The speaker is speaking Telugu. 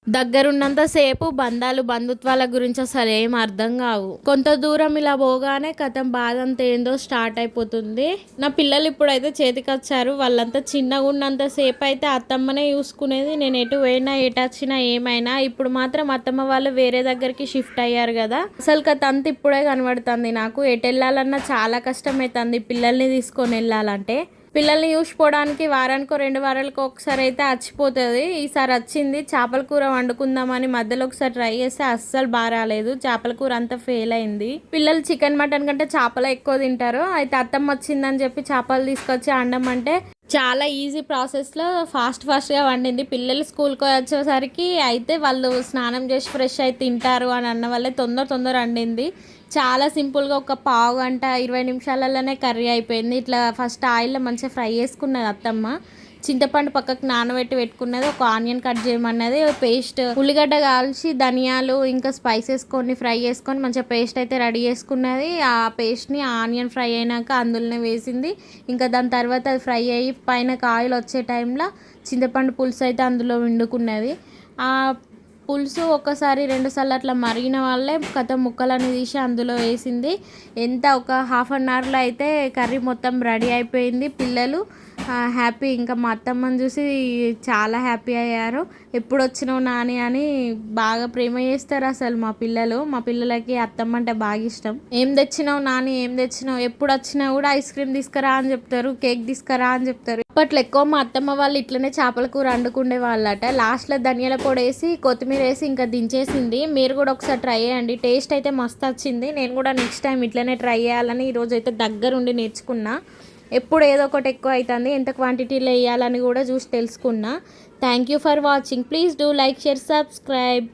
దగ్గరున్నంత సేపు బంధాలు బంధుత్వాల గురించి అసలు ఏం అర్థం కావు. కొంత దూరం ఇలా పోగానే కథం బాధ అంతా ఏందో స్టార్ట్ అయిపోతుంది. నా పిల్లలు ఇప్పుడైతే చేతికి వచ్చారు. వాళ్ళంతా చిన్నగా ఉన్నంత సేపు అయితే అత్తమ్మనే చూసుకునేది. నేను ఎటు పోయినా ఎటు వచ్చినా ఏమైనా. ఇప్పుడు మాత్రం అత్తమ్మ వాళ్ళు వేరే దగ్గరికి షిఫ్ట్ అయ్యారు కదా, అసలు కథ అంతా ఇప్పుడే కనబడుతుంది నాకు. ఎటు వెళ్ళాలన్నా చాలా కష్టమవుతుంది పిల్లల్ని తీసుకొని వెళ్ళాలంటే. పిల్లల్ని చూసిపోవడానికి వారానికో 2 వారాలకు ఒకసారి అయితే వచ్చిపోతుంది. ఈసారి వచ్చింది. చేపల కూర వండుకుందామని మధ్యలో ఒకసారి ట్రై చేస్తే అస్సలు బాగా రాలేదు. చేపల కూర అంతా ఫెయిల్ అయింది. పిల్లలు చికెన్ మటన్ కంటే చేపలు ఎక్కువ తింటారు. అయితే అత్తమ్మ వచ్చిందని చెప్పి చేపలు తీసుకొచ్చి వండమంటే చాలా ఈజీ ప్రాసెస్లో ఫాస్ట్గా వండింది. పిల్లలు స్కూల్కి వచ్చేసరికి అయితే వాళ్ళు స్నానం చేసి ఫ్రెష్ అయి తింటారు అని అన్న వల్లే తొందర వండింది. చాలా సింపుల్గా ఒక పావు గంట 20 నిమిషాలలోనే కర్రీ అయిపోయింది. ఇట్లా ఫస్ట్ ఆయిల్లో మంచిగా ఫ్రై చేసుకున్నది అత్తమ్మ. చింతపండు పక్కకు నానబెట్టి పెట్టుకున్నది. ఒక ఆనియన్ కట్ చేయమన్నది. పేస్ట్ ఉల్లిగడ్డ కాల్చి ధనియాలు ఇంకా స్పైసెస్ కొన్ని ఫ్రై చేసుకొని మంచిగా పేస్ట్ అయితే రెడీ చేసుకున్నది. ఆ పేస్ట్ని ఆనియన్ ఫ్రై అయినాక అందులోనే వేసింది. ఇంకా దాని తర్వాత అది ఫ్రై అయ్యి పైన ఆయిల్ వచ్చే టైంలో చింతపండు పులుసు అయితే అందులో వండుకున్నది. ఆ పులుసు ఒకసారి 2 సార్లు అట్లా మరిగిన వాళ్ళే కథ ముక్కలని తీసి అందులో వేసింది. ఎంత ఒక హాఫ్ అన్ అవర్లో అయితే కర్రీ మొత్తం రెడీ అయిపోయింది. పిల్లలు హ్యాపీ. ఇంకా మా అత్తమ్మని చూసి చాలా హ్యాపీ అయ్యారు. ఎప్పుడు వచ్చినావు నాని అని బాగా ప్రేమ చేస్తారు అసలు మా పిల్లలు. మా పిల్లలకి అత్తమ్మ అంటే బాగా ఇష్టం. ఏం తెచ్చినావు నాని, ఏం తెచ్చినావు, ఎప్పుడు వచ్చినా కూడా ఐస్ క్రీమ్ తీసుకురా అని చెప్తారు, కేక్ తీసుకురా అని చెప్తారు. అప్పట్లో ఎక్కువ మా అత్తమ్మ వాళ్ళు ఇట్లనే చేపల కూర వండుకుండే వాళ్ళట. లాస్ట్లో ధనియాల పొడి వేసి కొత్తిమీర వేసి ఇంకా దించేసింది. మీరు కూడా ఒకసారి ట్రై చేయండి. టేస్ట్ అయితే మస్తు వచ్చింది. నేను కూడా నెక్స్ట్ టైం ఇట్లనే ట్రై చేయాలని ఈరోజు అయితే దగ్గరుండి నేర్చుకున్నా. ఎప్పుడు ఏదో ఒకటి ఎక్కువ అవుతుంది, ఎంత క్వాంటిటీలో వేయాలని కూడా చూసి తెలుసుకున్నా. Thank you for watching. Please do like, share, subscribe.